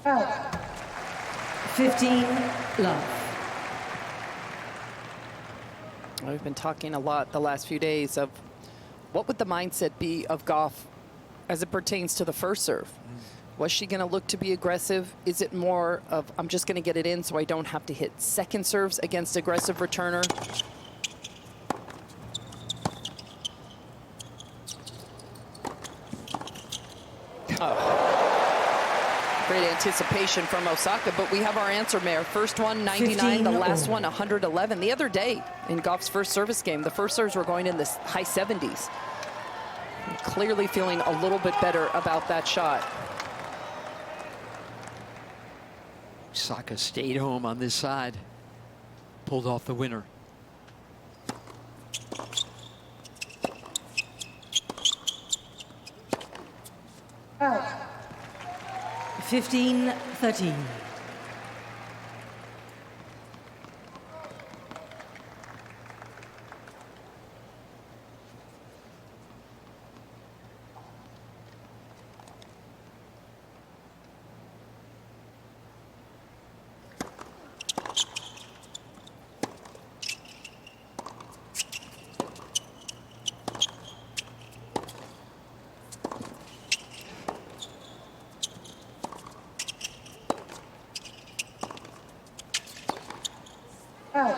15 love. We've been talking a lot the last few days of what would the mindset be of Gauff as it pertains to the first serve. Was she going to look to be aggressive? Is it more of, I'm just going to get it in so I don't have to hit second serves against aggressive returner? Great anticipation from Osaka, but we have our answer, Mayor. First one, 99, the last one, 111. The other day in Gauff's first service game, the first serves were going in the high 70s. Clearly feeling a little bit better about that shot. Osaka stayed home on this side, pulled off the winner. Out. 15-13. Out.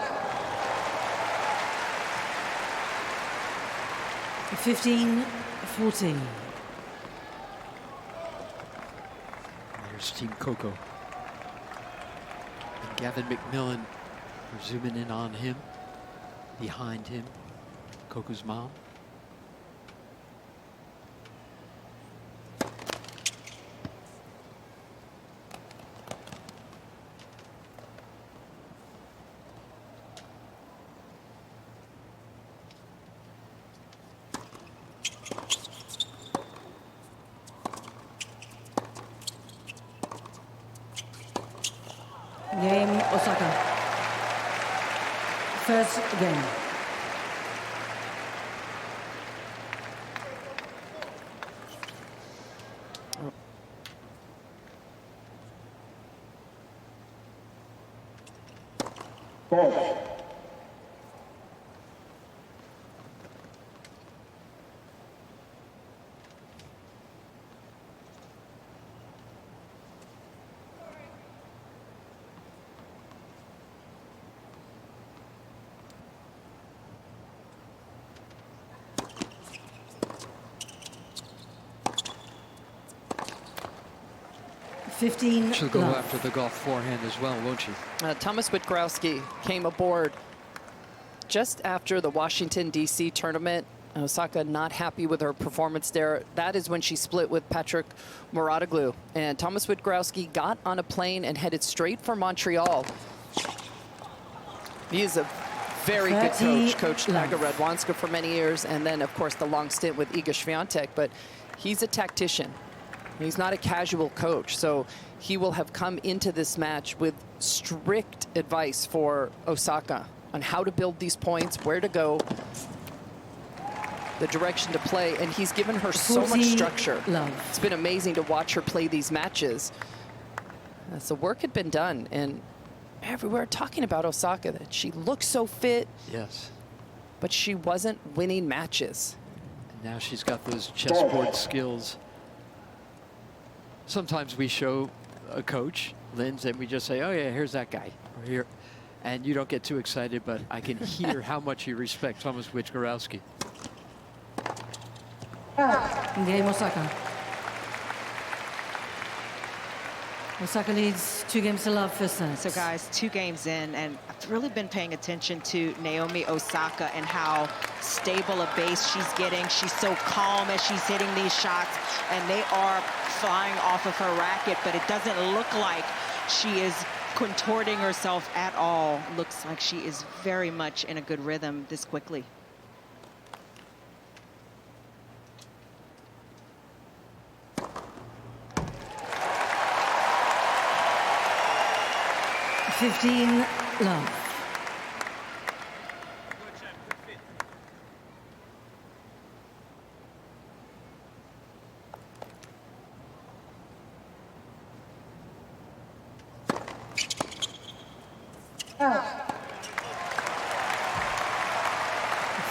15-14. There's Team Coco. And Gavin McMillan, we're zooming in on him. Behind him, Coco's mom. Game Osaka. First game. Ball. She'll go after the Gauff forehand as well, won't she? Thomas Witkowski came aboard just after the Washington, D.C. tournament. Osaka not happy with her performance there. That is when she split with Patrick Mouratoglou. And Thomas Witkowski got on a plane and headed straight for Montreal. He is a very good coach. Coached Aga Radwanska for many years. And then, of course, the long stint with Iga Swiatek. But he's a tactician. He's not a casual coach, so he will have come into this match with strict advice for Osaka on how to build these points, where to go, the direction to play, and he's given her so much structure. It's been amazing to watch her play these matches. As the work had been done, and everywhere talking about Osaka, that she looked so fit. Yes. But she wasn't winning matches. And now she's got those chessboard skills. Sometimes we show a coach, Linz, and we just say, oh yeah, here's that guy, or here. And you don't get too excited, but I can hear how much you respect Thomas Witkowski. Game Osaka. Osaka leads 2 games to love first set. So guys, 2 games in, and I've really been paying attention to Naomi Osaka and how stable a base she's getting. She's so calm as she's hitting these shots, and they are flying off of her racket, but it doesn't look like she is contorting herself at all. Looks like she is very much in a good rhythm this quickly. Love.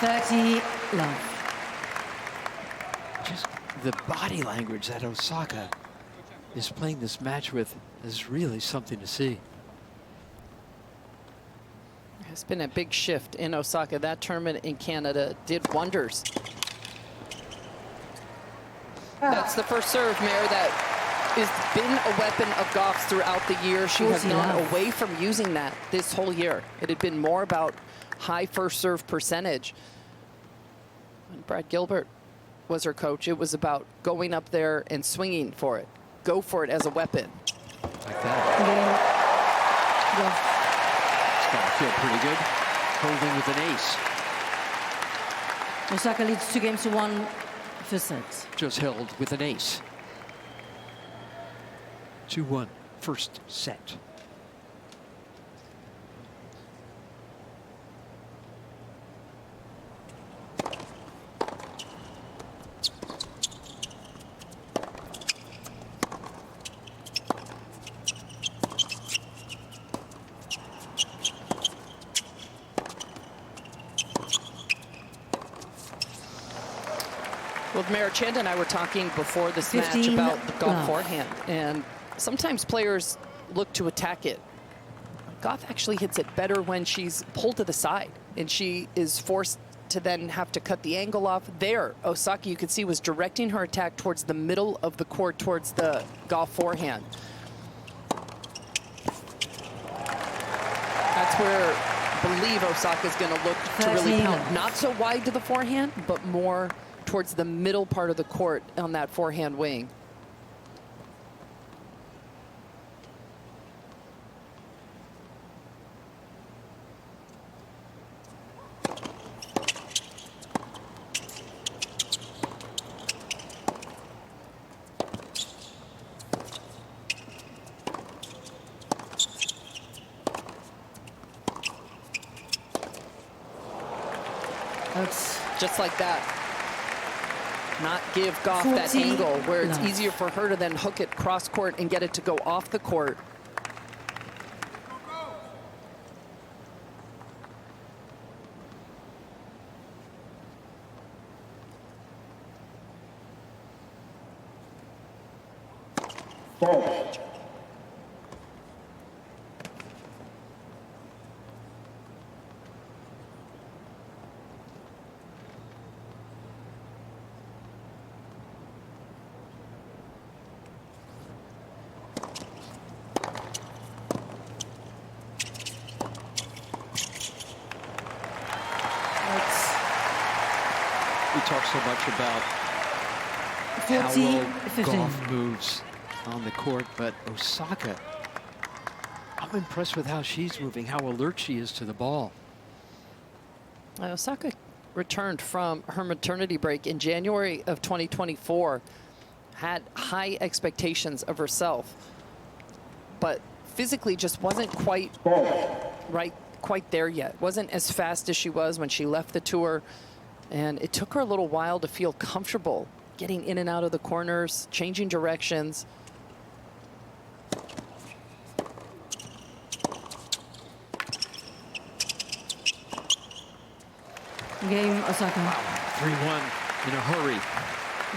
30 love. Just the body language that Osaka is playing this match with is really something to see. It's been a big shift in Osaka. That tournament in Canada did wonders. That's the first serve, Mayor, that has been a weapon of Gauff's throughout the year. She has gone away from using that this whole year. It had been more about high first serve percentage. When Brad Gilbert was her coach, it was about going up there and swinging for it. Go for it as a weapon. Like that. It's got to feel pretty good. Holding with an ace. Osaka leads 2-1 first set. Just held with an ace. 2-1 first set. Well, Mayor Chand and I were talking before this match about the Gauff forehand, and sometimes players look to attack it. Gauff actually hits it better when she's pulled to the side, and she is forced to then have to cut the angle off. There, Osaka, you could see, was directing her attack towards the middle of the court, towards the Gauff forehand. That's where I believe Osaka's going to look to really pound. Not so wide to the forehand, but more towards the middle part of the court on that forehand wing. That's just like that. Not give Gauff that angle where it's easier for her to then hook it cross court and get it to go off the court. We talk so much about how well Gauff moves on the court, but Osaka, I'm impressed with how she's moving, how alert she is to the ball. Osaka returned from her maternity break in January of 2024, had high expectations of herself, but physically just wasn't quite there yet. Wasn't as fast as she was when she left the tour. And it took her a little while to feel comfortable getting in and out of the corners, changing directions. Game, Osaka. 3-1 in a hurry.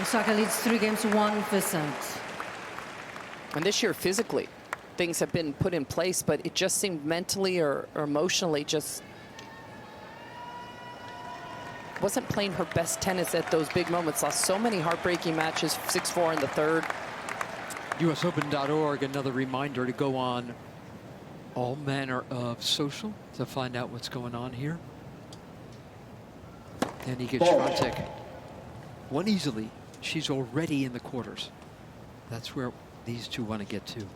Osaka leads 3-1 first set. And this year, physically, things have been put in place, but it just seemed mentally or emotionally just wasn't playing her best tennis at those big moments. Lost so many heartbreaking matches, 6-4 in the third. USOpen.org, another reminder to go on all manner of social to find out what's going on here. And Iga Świątek won easily. She's already in the quarters. That's where these two want to get to.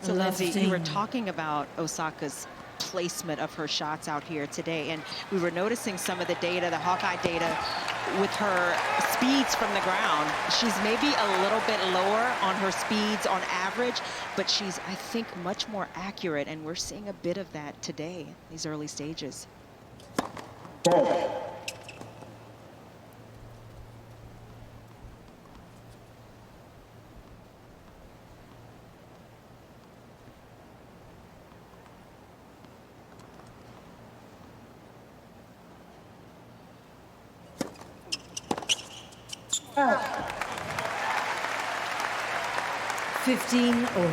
So Lindsay, you were talking about Osaka's placement of her shots out here today, and we were noticing some of the data, the Hawkeye data, with her speeds from the ground. She's maybe a little bit lower on her speeds on average, but she's, I think, much more accurate, and we're seeing a bit of that today, these early stages. 15 all.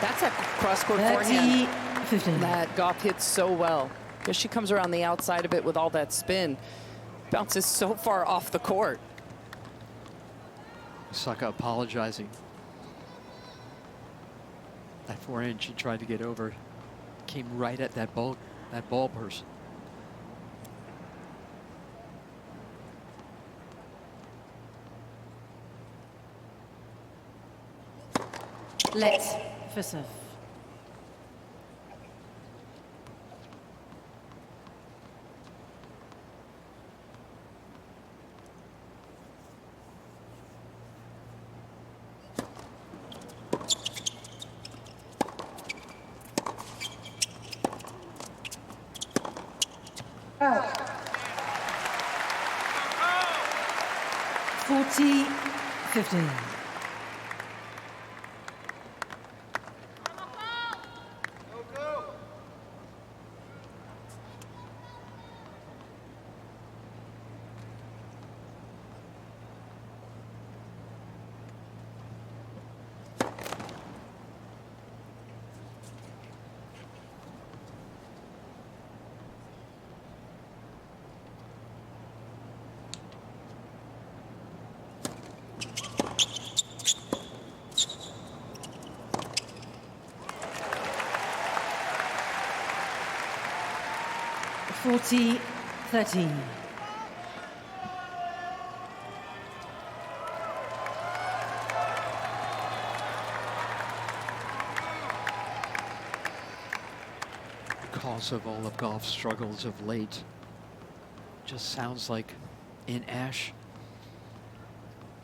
That's a cross-court forehand that Gauff hits so well. Because she comes around the outside of it with all that spin. Bounces so far off the court. Osaka apologizing. That forehand she tried to get over came right at that ball person. Let's for serve. Out. 40-15. Forty 13. Because of all of Gauff's struggles of late, just sounds like in Ashe,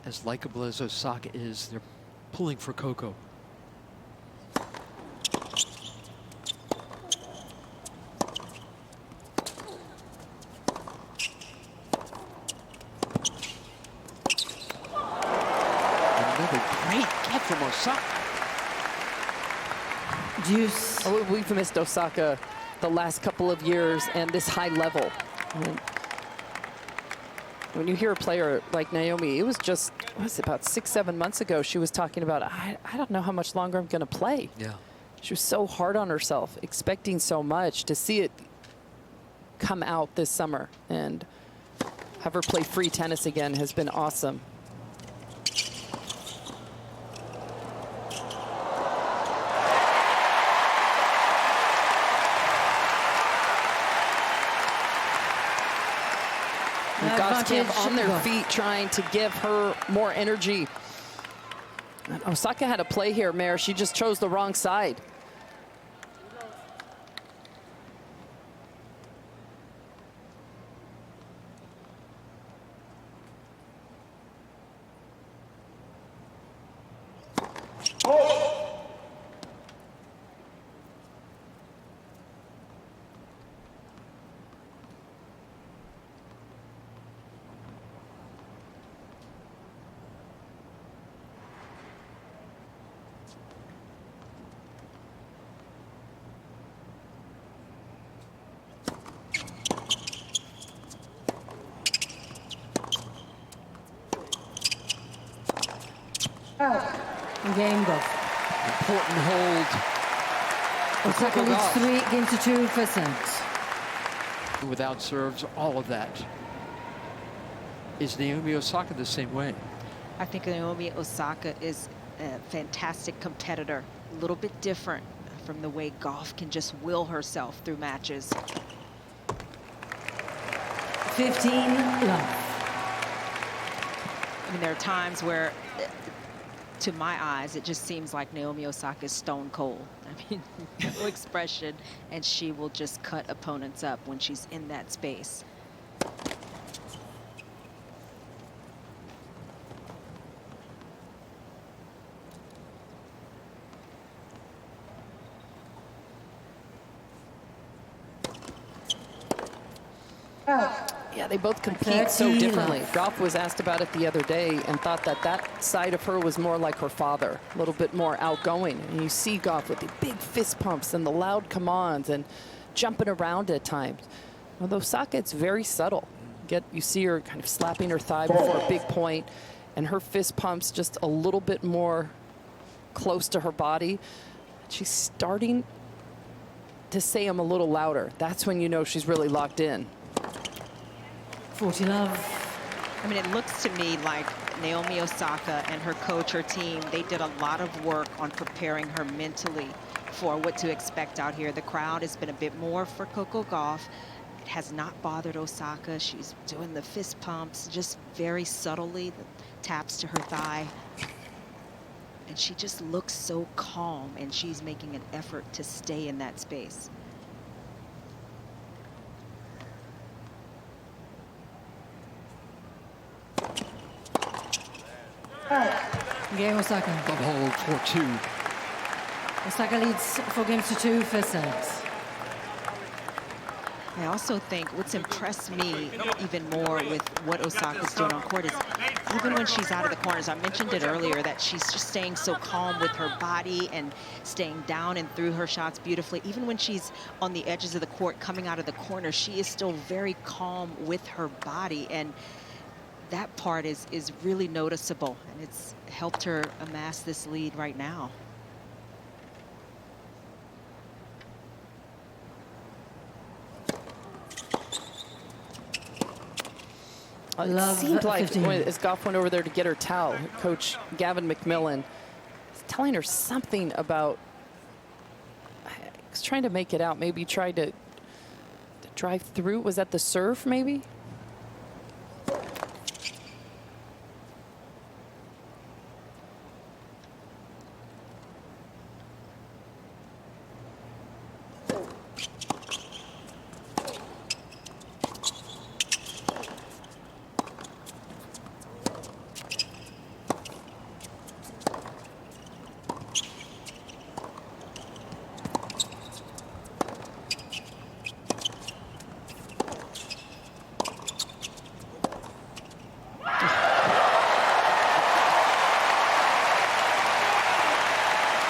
as likable as Osaka is, they're pulling for Coco. Great get from Osaka. Deuce. Oh, we've missed Osaka the last couple of years and this high level. When you hear a player like Naomi, it was just, what was it, about 6-7 months ago, she was talking about, I don't know how much longer I'm going to play. Yeah. She was so hard on herself, expecting so much. To see it come out this summer and have her play free tennis again has been awesome. Gauff's camp on their feet trying to give her more energy. And Osaka had a play here, Mare. She just chose the wrong side. Game Gauff. Important hold. Osaka leads 3-2 for set. Without serves, all of that. Is Naomi Osaka the same way? I think Naomi Osaka is a fantastic competitor, a little bit different from the way Gauff can just will herself through matches. 15 love. I mean, there are times where, to my eyes, it just seems like Naomi Osaka is stone cold. I mean, no expression, and she will just cut opponents up when she's in that space. Yeah, they both compete so differently. Gauff was asked about it the other day and thought that that side of her was more like her father, a little bit more outgoing. And you see Gauff with the big fist pumps and the loud commands and jumping around at times. With Osaka, it's very subtle. You see her kind of slapping her thigh before a big point, and her fist pumps just a little bit more close to her body. She's starting to say them a little louder. That's when you know she's really locked in. 40 love. I mean, it looks to me like Naomi Osaka and her coach, her team, they did a lot of work on preparing her mentally for what to expect out here. The crowd has been a bit more for Coco Gauff. It has not bothered Osaka. She's doing the fist pumps, just very subtly, the taps to her thigh. And she just looks so calm, and she's making an effort to stay in that space. Game Osaka. Love hold 4-2. Osaka leads 4 games to 2, first set. I also think what's impressed me even more with what Osaka's doing on court is even when she's out of the corners, I mentioned it earlier, that she's just staying so calm with her body and staying down and through her shots beautifully. Even when she's on the edges of the court coming out of the corner, she is still very calm with her body. And that part is really noticeable, and it's helped her amass this lead right now. It seemed like as Gauff went over there to get her towel, Coach Gavin McMillan is telling her something about, he's trying to make it out, maybe tried to drive through. Was that the serve, maybe?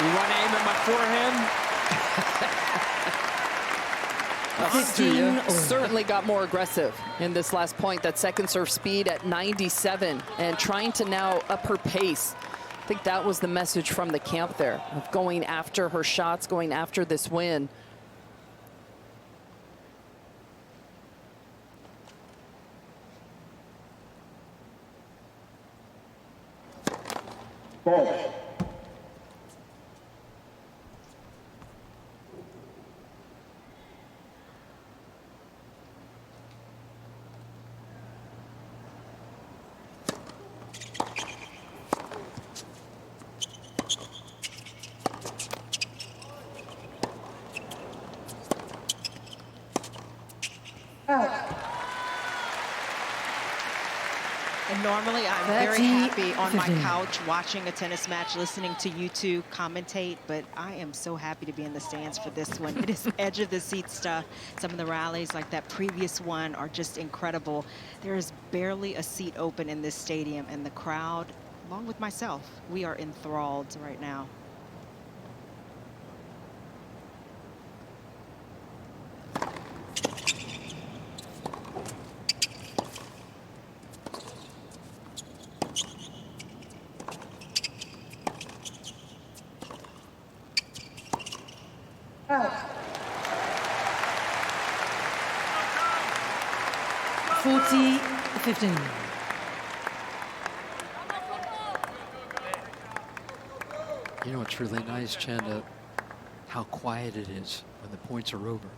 You want to aim at my forehand? Certainly got more aggressive in this last point. That second serve speed at 97 and trying to now up her pace. I think that was the message from the camp there, of going after her shots, going after this win. Ball. And normally I'm very happy on my couch watching a tennis match, listening to you two commentate, but I am so happy to be in the stands for this one. It is edge of the seat stuff. Some of the rallies like that previous one are just incredible. There is barely a seat open in this stadium, and the crowd, along with myself, we are enthralled right now. Oh. 40-15. You know, it's really nice, Chanda, how quiet it is when the points are over.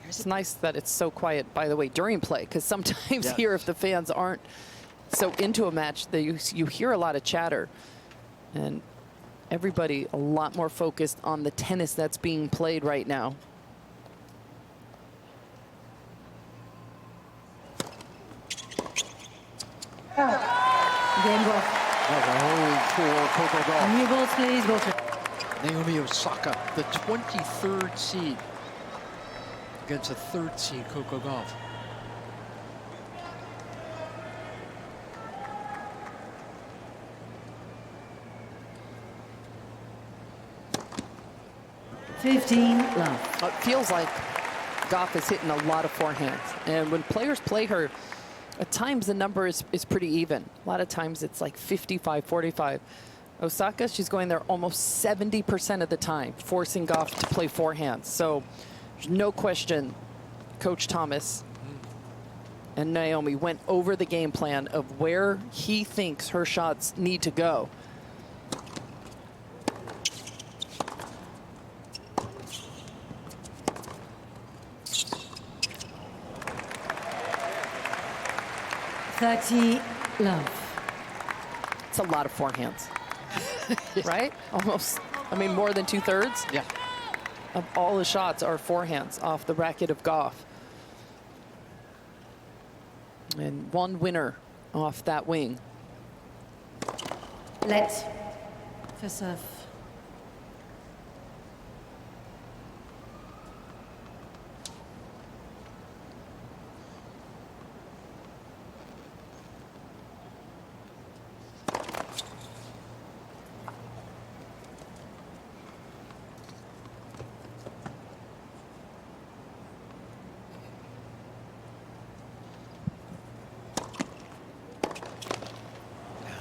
It's nice that it's so quiet, by the way, during play, because sometimes here, if the fans aren't so into a match, you hear a lot of chatter. And everybody a lot more focused on the tennis that's being played right now. Game ball. Oh, for Coco Gauff. New balls, please. Ball. Naomi Osaka, the 23rd seed. against a third seed, Coco Gauff. It feels like Gauff is hitting a lot of forehands. And when players play her, at times the number is pretty even. A lot of times it's like 55-45. Osaka, she's going there almost 70% of the time, forcing Gauff to play forehands. So there's no question Coach Thomas and Naomi went over the game plan of where he thinks her shots need to go. Love. It's a lot of forehands, right? Almost, I mean, more than 2/3. Yeah. Of all the shots are forehands off the racket of Gauff. And one winner off that wing. Let. For serve.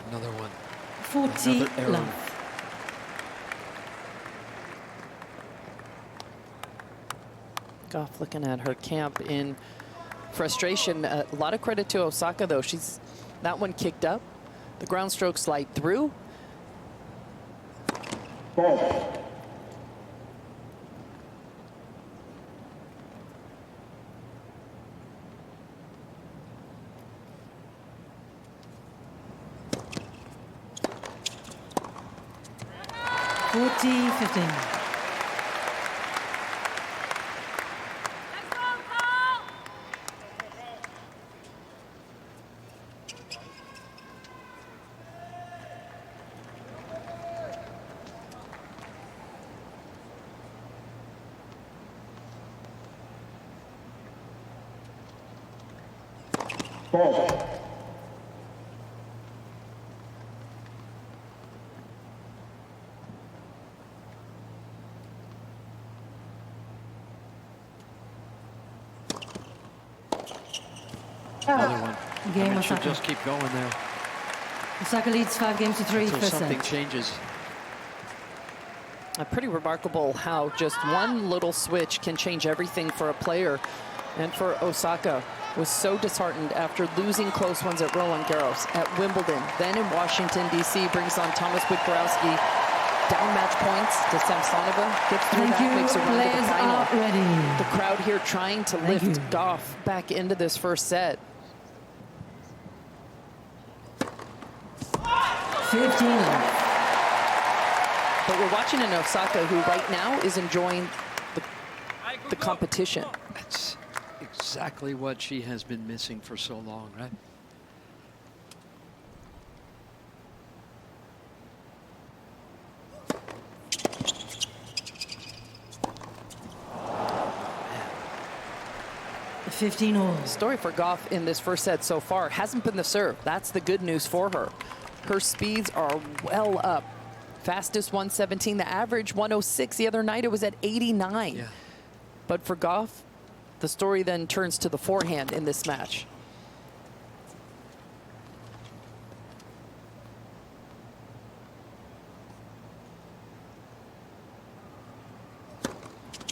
Another one. 40 love. Gauff looking at her camp in frustration. A lot of credit to Osaka, though. She's that one kicked up. The ground stroke slide through. Ball. Forty 15. Ball. Another one. Game I mean, she'll Osaka. just keep going there Osaka leads 5-3 until first something set. changes. Pretty remarkable how just one little switch can change everything for a player. And for Osaka, was so disheartened after losing close ones at Roland Garros, at Wimbledon, then in Washington, D.C., brings on Thomas Witkarowski. Down match points to Samsonova. Gets through Thank that, you. makes a run to the Players final. are ready. The crowd here trying to Thank lift you. Gauff back into this first set. 15 love. But we're watching an Osaka who right now is enjoying the competition. That's exactly what she has been missing for so long, right? The 15 all. Story for Gauff in this first set so far hasn't been the serve. That's the good news for her. Her speeds are well up. Fastest 117, the average 106. The other night it was at 89. Yeah. But for Gauff, the story then turns to the forehand in this match.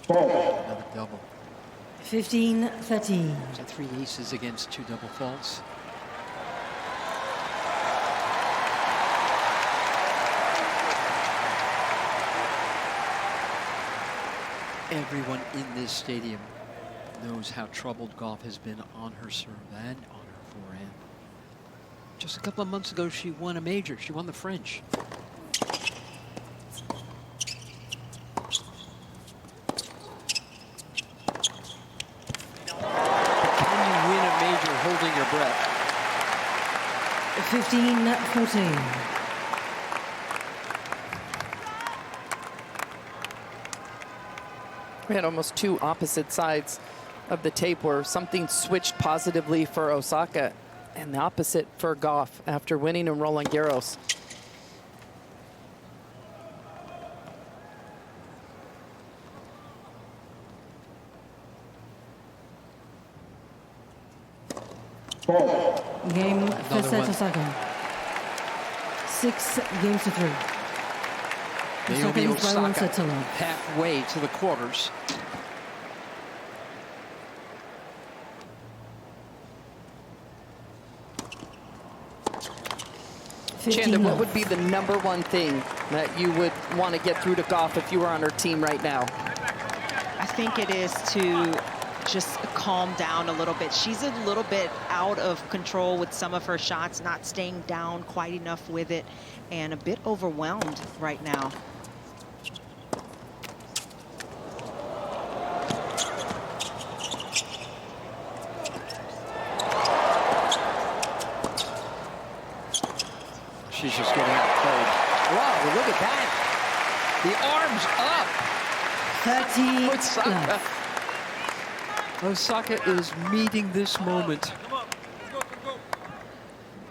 Ball. Another double. 15-13. Is that 3 aces against 2 double faults? Everyone in this stadium knows how troubled Gauff has been on her serve and on her forehand. Just a couple of months ago, she won a major. She won the French. Can you win a major holding your breath? 15-14. We had almost two opposite sides of the tape where something switched positively for Osaka and the opposite for Gauff after winning in Roland Garros. Game first set Osaka. 6 games to 3. Naomi leads by 1 set Osaka to love. halfway to the quarters. Chanda, what love. would be the #1 thing that you would want to get through to Gauff if you were on her team right now? I think it is to just calm down a little bit. She's a little bit out of control with some of her shots, not staying down quite enough with it, and a bit overwhelmed right now. She's just getting out cold. Wow, look at that. The arms up. 30 Osaka. love. Osaka is meeting this moment.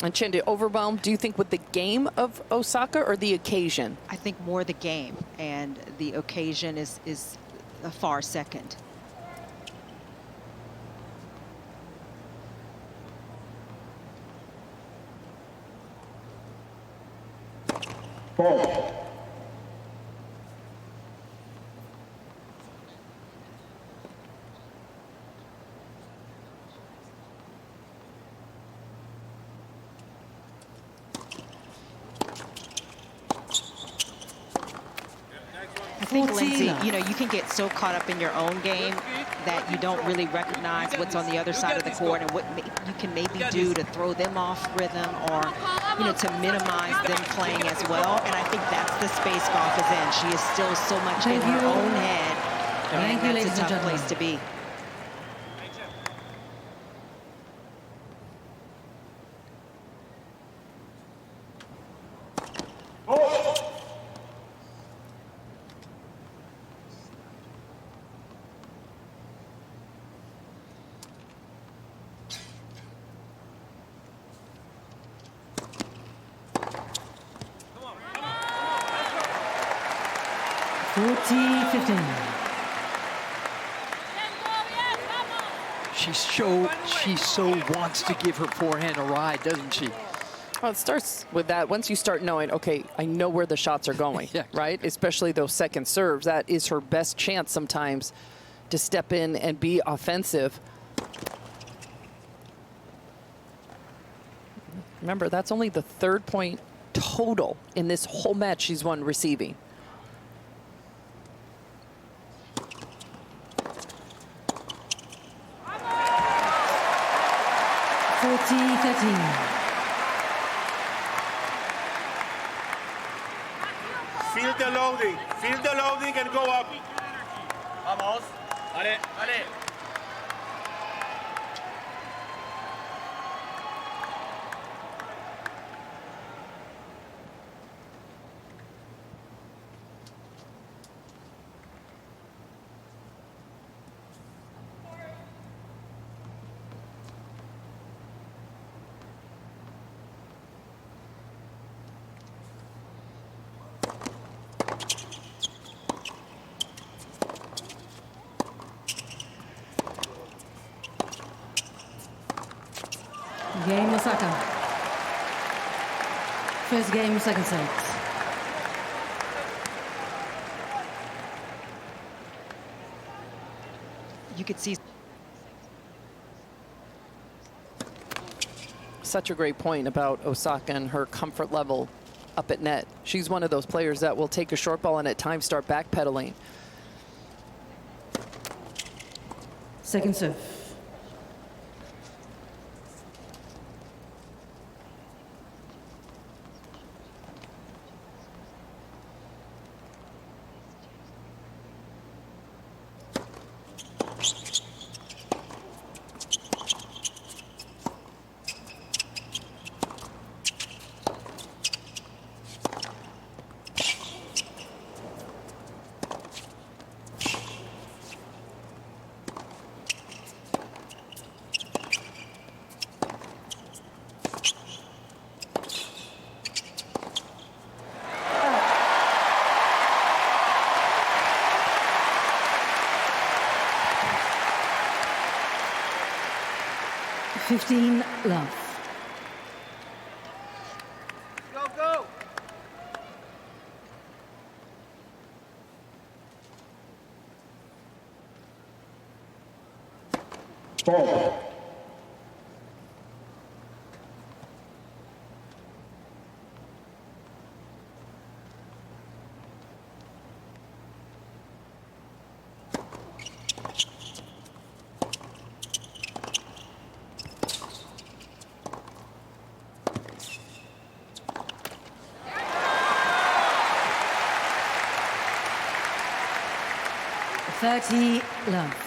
And Chanda, overwhelmed, do you think with the game of Osaka or the occasion? I think more the game, and the occasion is a far second. Fault. I think, 14 Lindsay, love. you know, you can get so caught up in your own game that you don't really recognize what's on the other side of the court and what you can maybe do to throw them off rhythm or, you know, to minimize them playing as well. And I think that's the space Gauff is in. She is still so much in Thank her you. own head, Thank and you, that's ladies a and tough place gentlemen. to be. Forty 15. She so wants to give her forehand a ride, doesn't she? Well, it starts with that. Once you start knowing, okay, I know where the shots are going, Yeah. right? Especially those second serves. That is her best chance sometimes to step in and be offensive. Remember, that's only the 3rd point total in this whole match she's won receiving. Feel the loading and go up. Vamos. Vale, vale. Game Osaka. First game, second set. You could see Such a great point about Osaka and her comfort level up at net. She's one of those players that will take a short ball and at times start backpedaling. Second serve. 15 love. Go, go. Ball. Thirty love.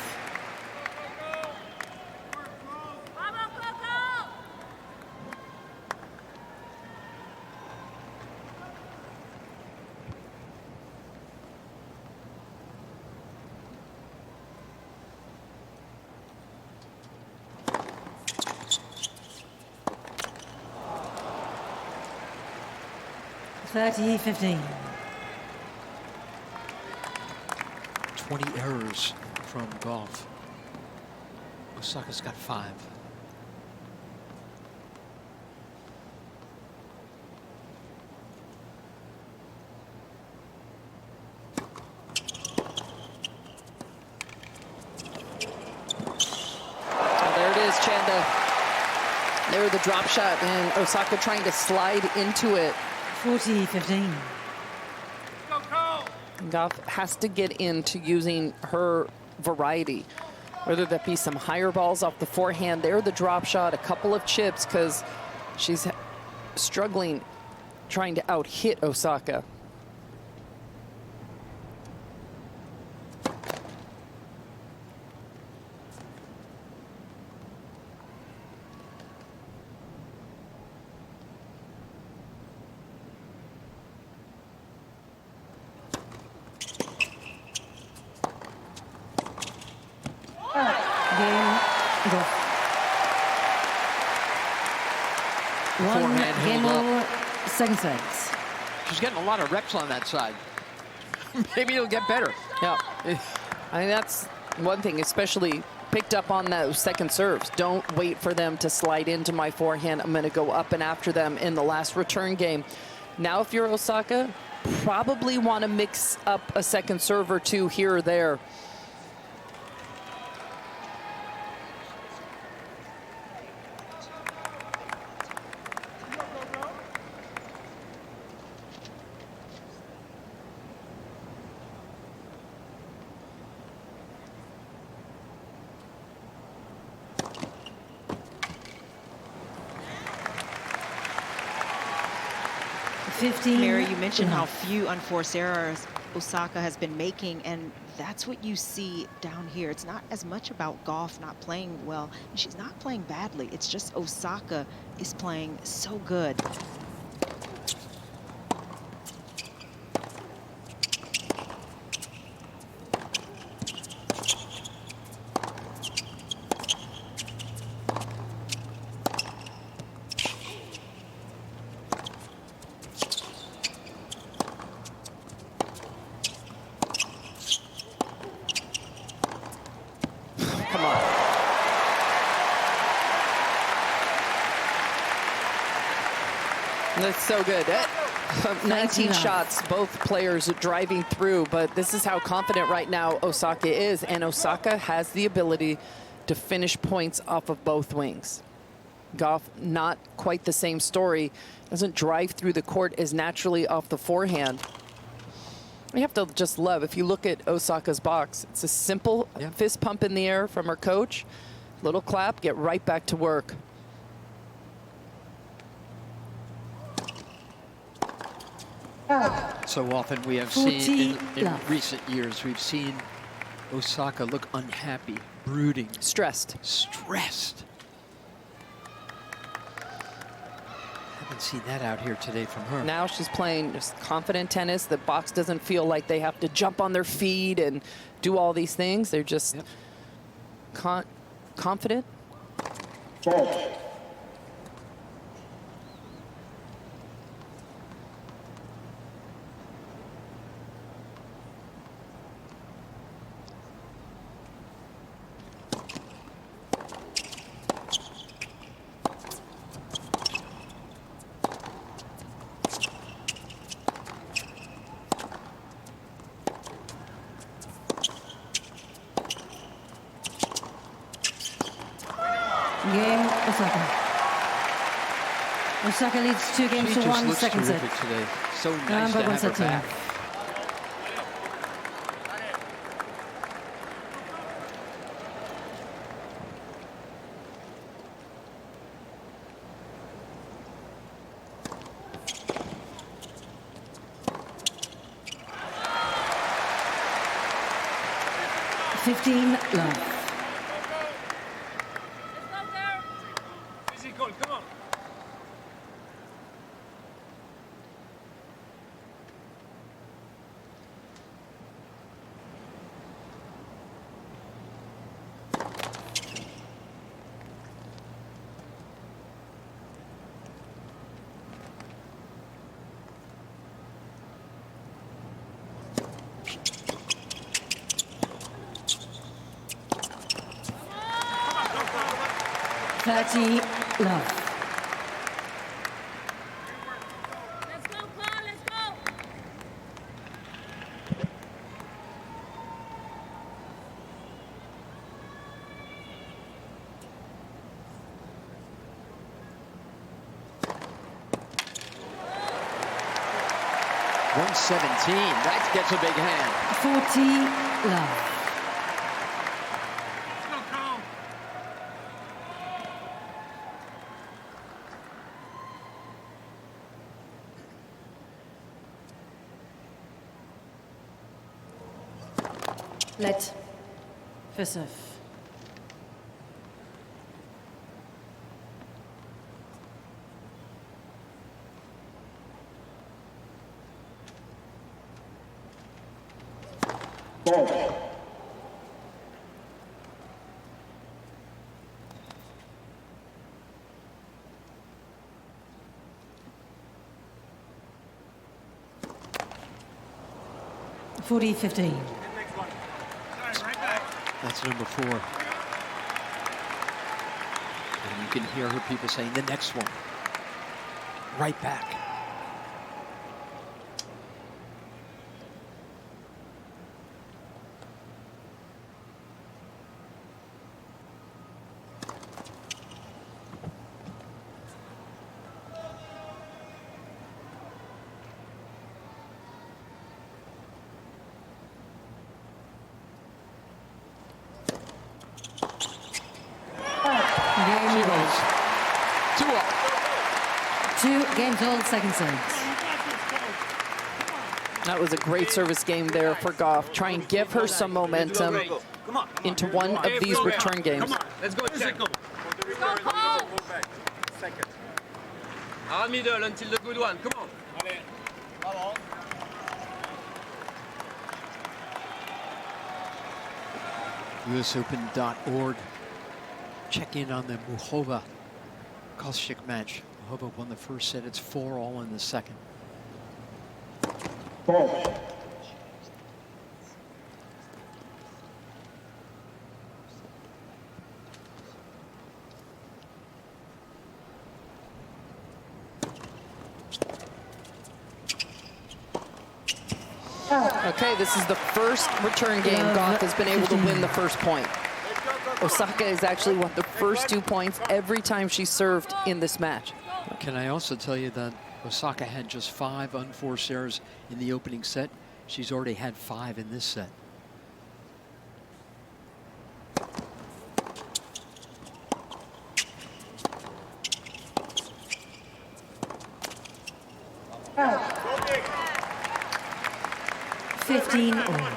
Thirty 15. 20 errors from Gauff. Osaka's got 5. There it is, Chanda. There, the drop shot, and Osaka trying to slide into it. 40 15. Go, go. Gauff has to get into using her variety, whether that be some higher balls off the forehand. There, the drop shot, a couple of chips, because she's struggling trying to out-hit Osaka. Game go. One Forehand game held up. over, second sets. She's getting a lot of reps on that side. Maybe it'll get better. Yeah, I mean, that's one thing, especially picked up on those second serves. Don't wait for them to slide into my forehand. I'm going to go up and after them in the last return game. Now, if you're Osaka, probably want to mix up a second serve or two here or there. Mary, you mentioned how few unforced errors Osaka has been making, and that's what you see down here. It's not as much about Gauff not playing well. She's not playing badly. It's just Osaka is playing so good. Come on. That's so good. 19 shots, both players driving through, but this is how confident right now Osaka is, and Osaka has the ability to finish points off of both wings. Gauff, not quite the same story. Doesn't drive through the court as naturally off the forehand. We have to just love, if you look at Osaka's box, it's a simple fist pump in the air from her coach, little clap, get right back to work. So often we have seen in recent years, we've seen Osaka look unhappy, brooding, Stressed. Haven't seen that out here today from her. Now she's playing just confident tennis. The box doesn't feel like they have to jump on their feet and do all these things. They're just confident. Fault. Osaka leads 2 games She to just 1, looks second set. terrific today. So nice Number to one have her set team. back. Love. Physical, come on. Love. Let's go, Paul, let's go. .117. That gets a big hand. 40 love. Let's go, Cole. Let. Fisif. .40-15. Next one. Sorry, right back. That's number 4. And you can hear her people saying the next one. Right back. She goes 2 up. 2 games all, second set. That was a great service game there for Gauff. Try and give her some momentum Come on. into one of these return games. Come on, let's go. Physical. Let's go, Paul. Second. Around middle until the good one. Come on. USOpen.org. Check in on the Muchova Koscheck match. Muchova won the first set. It's 4-all in the second. Okay, this is the first return game Gauff has been able to win the first point. Osaka has actually won the first 2 points every time she served in this match. Can I also tell you that Osaka had just 5 unforced errors in the opening set? She's already had 5 in this set. Go big. 15 all.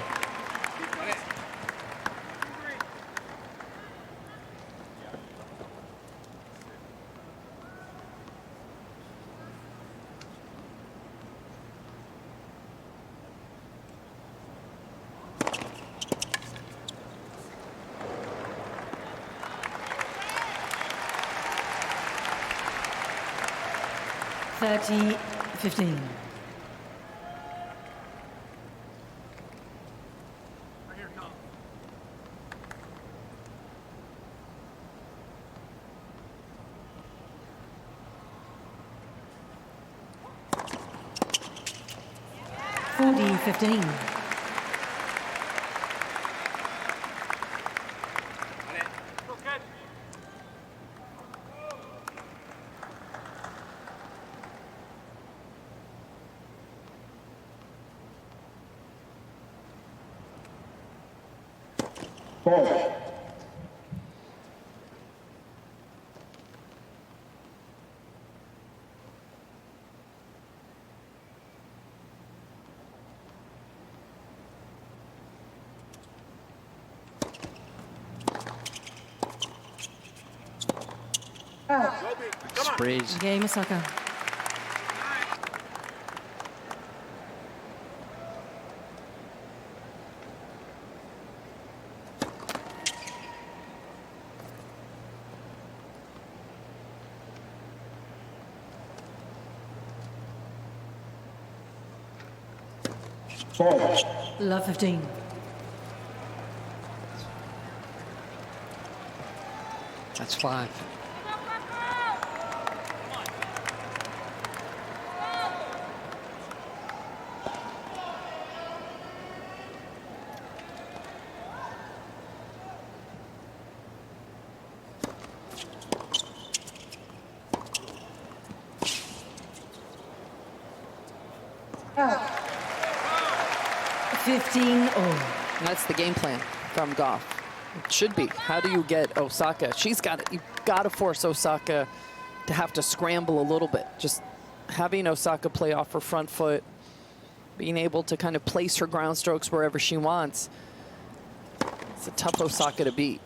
.30-15. Right here, come. .40-15. Go, catch. Sprays. Game, Osaka. Love 15. That's 5. Oh. 15-all. That's the game plan from Gauff. It should be. How do you get Osaka? You've got to force Osaka to have to scramble a little bit. Just having Osaka play off her front foot, being able to kind of place her ground strokes wherever she wants. It's a tough Osaka to beat.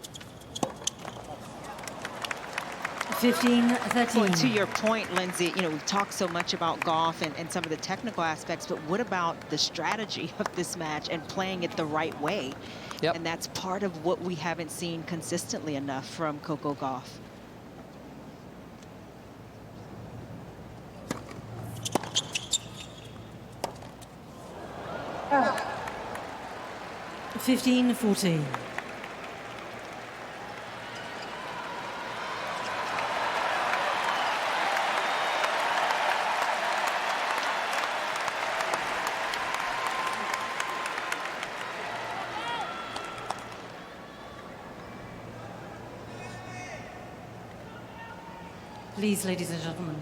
15-13. Well, to your point, Lindsay, you know, we've talked so much about Gauff and some of the technical aspects, but what about the strategy of this match and playing it the right way? Yep. And that's part of what we haven't seen consistently enough from Coco Gauff. Oh. 15-14. Please, ladies and gentlemen.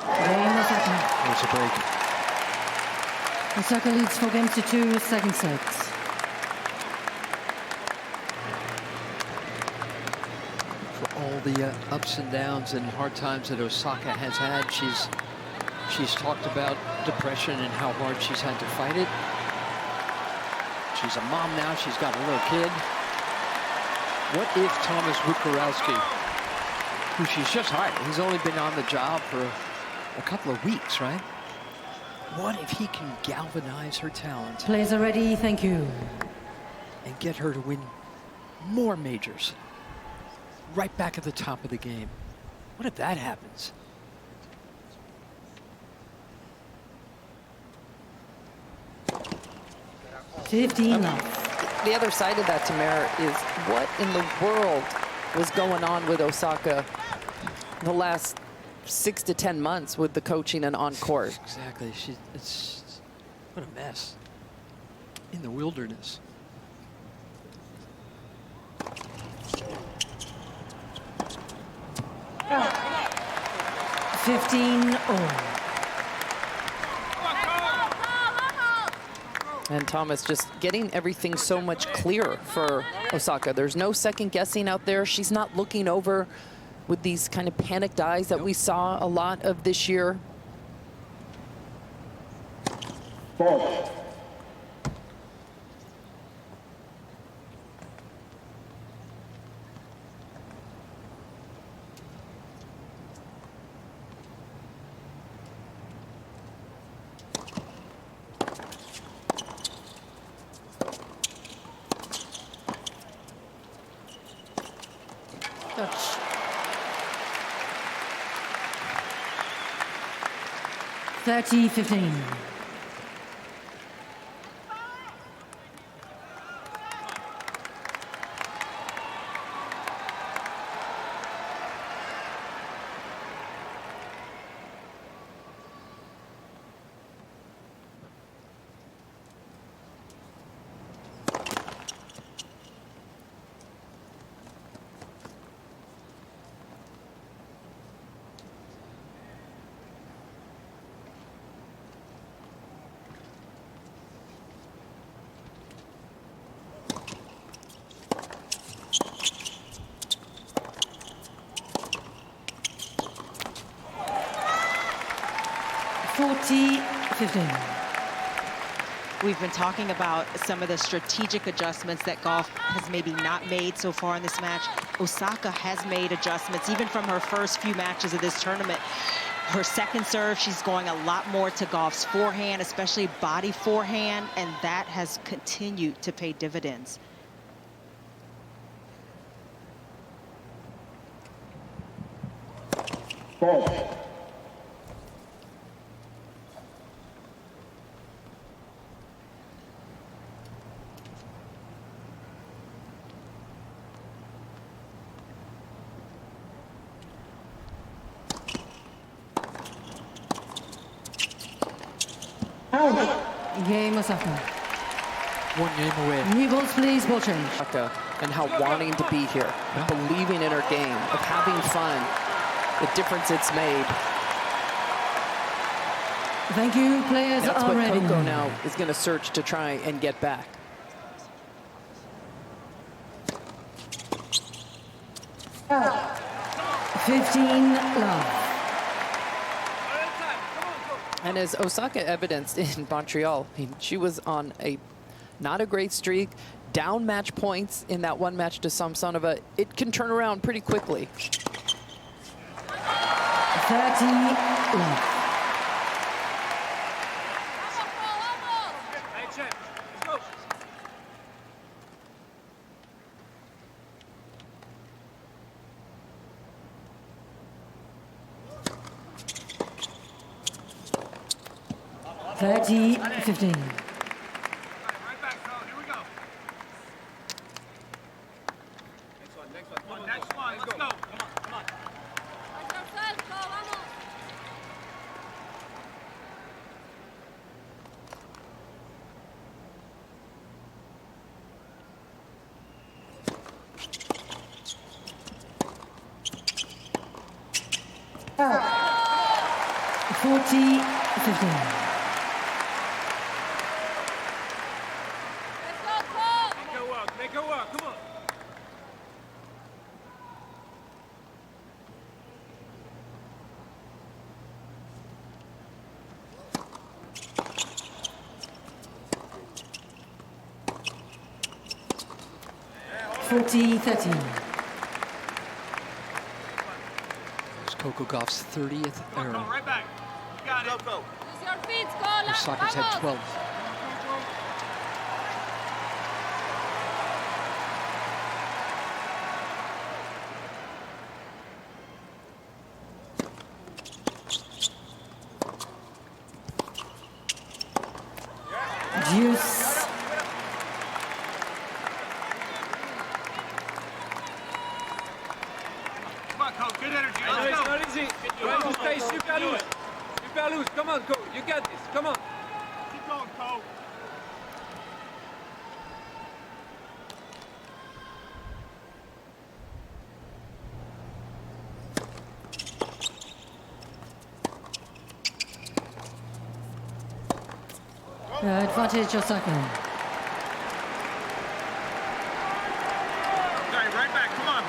Game Osaka. There's a break. Osaka leads 4-2, second set. All the ups and downs and hard times that Osaka has had. She's talked about depression and how hard she's had to fight it. She's a mom now. She's got a little kid. What if Thomas Wukarowski, who she's just hired, he's only been on the job for a couple of weeks, right? What if he can galvanize her talent Players are ready, thank you. and get her to win more majors? Right back at the top of the game. What if that happens? The other side of that, Tamara, is what in the world was going on with Osaka the last 6 to 10 months with the coaching and on court? Exactly. It's what a mess in the wilderness. Oh. 15-all. And Thomas just getting everything so much clearer for Osaka. There's no second guessing out there. She's not looking over with these kind of panicked eyes that we saw a lot of this year. Touch. 30-15. 30-15. We've been talking about some of the strategic adjustments that Gauff has maybe not made so far in this match. Osaka has made adjustments, even from her first few matches of this tournament. Her second serve, she's going a lot more to Gauff's forehand, especially body forehand, and that has continued to pay dividends. Game Osaka. One game away. New balls, please. Ball change. And how wanting to be here, believing in her game, of having fun, the difference it's made. Thank you. Players That's are what ready. Coco now is going to search to try and get back. Oh. 15 love. And as Osaka evidenced in Montreal, I mean, she was on not a great streak, down match points in that one match to Samsonova. It can turn around pretty quickly. 30 love. Let's go. 30-15. Right back, so here we go. Next one, let's go. Come on. Oh. 40-15. Make her work, come on. It's Coco Gauff's 30th error. Right back. You got it. Go. Use your feet, go. Osaka's had 12. Deuce. Come on, coach. Good energy. No, Let's it's go. not easy. Try to stay super loose. Super loose. Come on, go. You got this. Come on. Keep going, coach. Advantage Osaka. Sorry, right back. Come on.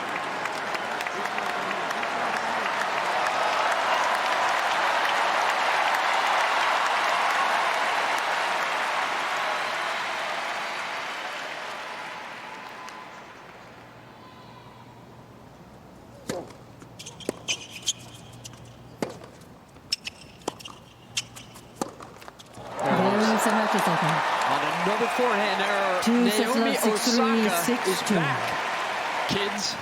On another forehand error, 2-6 Naomi love, 6-3, Osaka is 6-2. back. Kids.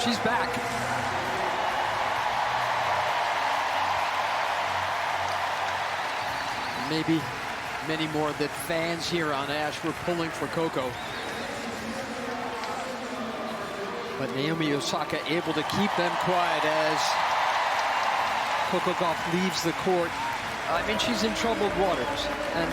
She's back. Maybe many more that fans here on Ashe were pulling for Coco. But Naomi Osaka able to keep them quiet as Coco Gauff leaves the court. I mean, she's in troubled waters. And